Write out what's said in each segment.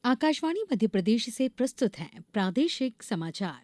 आकाशवाणी मध्य प्रदेश से प्रस्तुत हैं प्रादेशिक समाचार।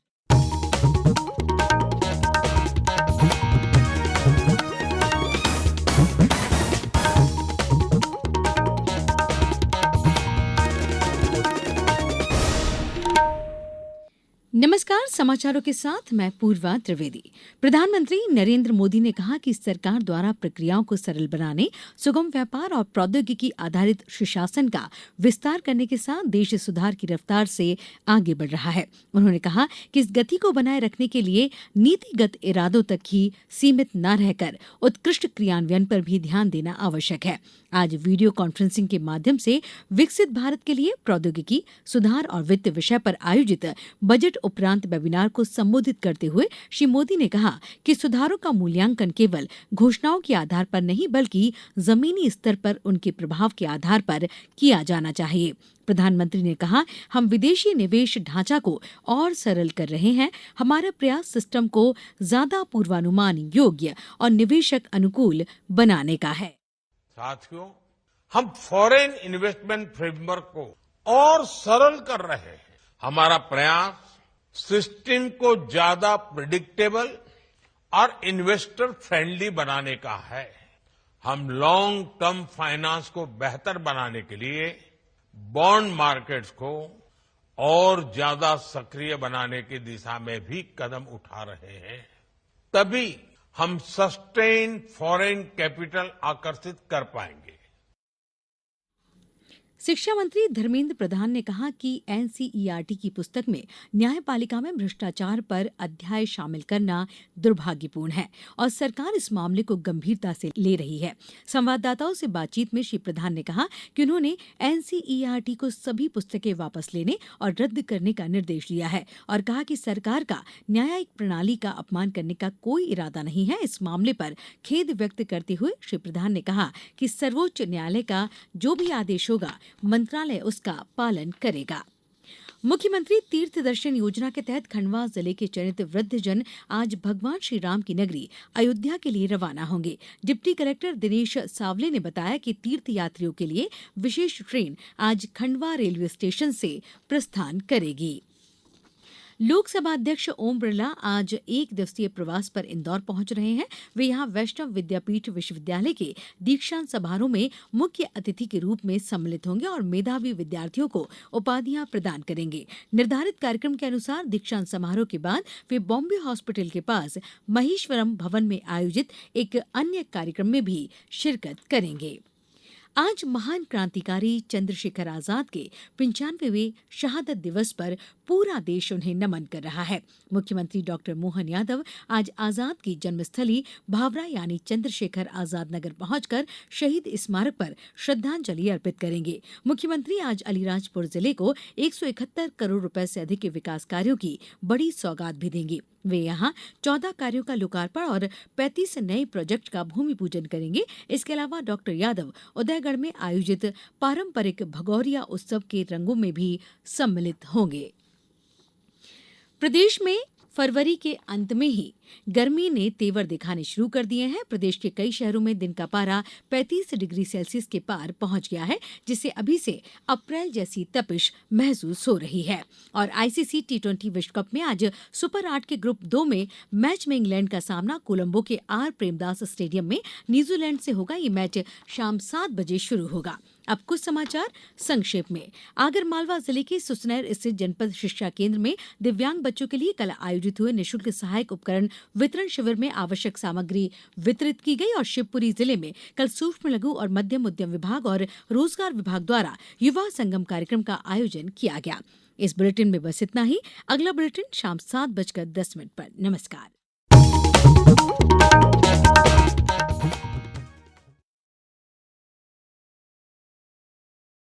नमस्कार, समाचारों के साथ मैं पूर्वा त्रिवेदी। प्रधानमंत्री नरेंद्र मोदी ने कहा कि सरकार द्वारा प्रक्रियाओं को सरल बनाने, सुगम व्यापार और प्रौद्योगिकी आधारित सुशासन का विस्तार करने के साथ देश सुधार की रफ्तार से आगे बढ़ रहा है। उन्होंने कहा कि इस गति को बनाए रखने के लिए नीतिगत इरादों तक ही सीमित न रहकर उत्कृष्ट क्रियान्वयन पर भी ध्यान देना आवश्यक है। आज वीडियो कॉन्फ्रेंसिंग के माध्यम से विकसित भारत के लिए प्रौद्योगिकी, सुधार और वित्त विषय पर आयोजित बजट उपरांत वेबिनार को संबोधित करते हुए श्री मोदी ने कहा कि सुधारों का मूल्यांकन केवल घोषणाओं के आधार पर नहीं बल्कि जमीनी स्तर पर उनके प्रभाव के आधार पर किया जाना चाहिए। प्रधानमंत्री ने कहा, हम विदेशी निवेश ढांचा को और सरल कर रहे हैं। हमारा प्रयास सिस्टम को ज्यादा पूर्वानुमान योग्य और निवेशक अनुकूल बनाने का है। साथियों, हम फॉरेन इन्वेस्टमेंट फ्रेमवर्क को और सरल कर रहे हैं। हमारा प्रयास सिस्टम को ज्यादा प्रेडिक्टेबल और इन्वेस्टर फ्रेंडली बनाने का है। हम लॉन्ग टर्म फाइनेंस को बेहतर बनाने के लिए बॉन्ड मार्केट्स को और ज्यादा सक्रिय बनाने की दिशा में भी कदम उठा रहे हैं। तभी हम सस्टेन फॉरेन कैपिटल आकर्षित कर पाएंगे। शिक्षा मंत्री धर्मेंद्र प्रधान ने कहा कि एनसीईआरटी की पुस्तक में न्यायपालिका में भ्रष्टाचार पर अध्याय शामिल करना दुर्भाग्यपूर्ण है और सरकार इस मामले को गंभीरता से ले रही है। संवाददाताओं से बातचीत में श्री प्रधान ने कहा कि उन्होंने एनसीईआरटी को सभी पुस्तकें वापस लेने और रद्द करने का निर्देश दिया है और कहा कि सरकार का न्यायिक प्रणाली का अपमान करने का कोई इरादा नहीं है। इस मामले पर खेद व्यक्त करते हुए श्री प्रधान ने कहा कि सर्वोच्च न्यायालय का जो भी आदेश होगा मंत्रालय उसका पालन करेगा। मुख्यमंत्री तीर्थ दर्शन योजना के तहत खंडवा जिले के चयनित वृद्धजन आज भगवान श्री राम की नगरी अयोध्या के लिए रवाना होंगे। डिप्टी कलेक्टर दिनेश सावले ने बताया कि तीर्थ यात्रियों के लिए विशेष ट्रेन आज खंडवा रेलवे स्टेशन से प्रस्थान करेगी। लोकसभा अध्यक्ष ओम बिरला आज एक दिवसीय प्रवास पर इंदौर पहुंच रहे हैं। वे यहां वैष्णव विद्यापीठ विश्वविद्यालय के दीक्षांत समारोह में मुख्य अतिथि के रूप में सम्मिलित होंगे और मेधावी विद्यार्थियों को उपाधियां प्रदान करेंगे। निर्धारित कार्यक्रम के अनुसार दीक्षांत समारोह के बाद वे बॉम्बे हॉस्पिटल के पास महेश्वरम भवन में आयोजित एक अन्य कार्यक्रम में भी शिरकत करेंगे। आज महान क्रांतिकारी चंद्रशेखर आजाद के 95वें शहादत दिवस पर पूरा देश उन्हें नमन कर रहा है। मुख्यमंत्री डॉक्टर मोहन यादव आज आजाद की जन्मस्थली भावरा यानी चंद्रशेखर आजाद नगर पहुंचकर शहीद स्मारक पर श्रद्धांजलि अर्पित करेंगे। मुख्यमंत्री आज अलीराजपुर जिले को 171 करोड़ रुपए से अधिक के विकास कार्यों की बड़ी सौगात भी देंगे। वे यहां 14 कार्यों का लोकार्पण और 35 नए प्रोजेक्ट का भूमि पूजन करेंगे। इसके अलावा डॉक्टर यादव उदयगढ़ में आयोजित पारंपरिक भगौरिया उत्सव के रंगों में भी सम्मिलित होंगे। प्रदेश में फरवरी के अंत में ही गर्मी ने तेवर दिखाने शुरू कर दिए हैं। प्रदेश के कई शहरों में दिन का पारा 35 डिग्री सेल्सियस के पार पहुंच गया है, जिससे अभी से अप्रैल जैसी तपिश महसूस हो रही है। और आईसीसी टी20 विश्व कप में आज सुपर 8 के ग्रुप 2 में मैच में इंग्लैंड का सामना कोलंबो के आर प्रेमदास स्टेडियम में न्यूजीलैंड से होगा। ये मैच शाम 7 बजे शुरू होगा। अब कुछ समाचार संक्षेप में। आगरमालवा जिले के सुसनेर स्थित जनपद शिक्षा केंद्र में दिव्यांग बच्चों के लिए कल आयोजित हुए निःशुल्क सहायक उपकरण वितरण शिविर में आवश्यक सामग्री वितरित की गई और शिवपुरी जिले में कल सूक्ष्म लघु और मध्यम उद्यम विभाग और रोजगार विभाग द्वारा युवा संगम कार्यक्रम का आयोजन किया गया। इस बुलेटिन में बस इतना ही। अगला बुलेटिन शाम 7:10 पर। नमस्कार।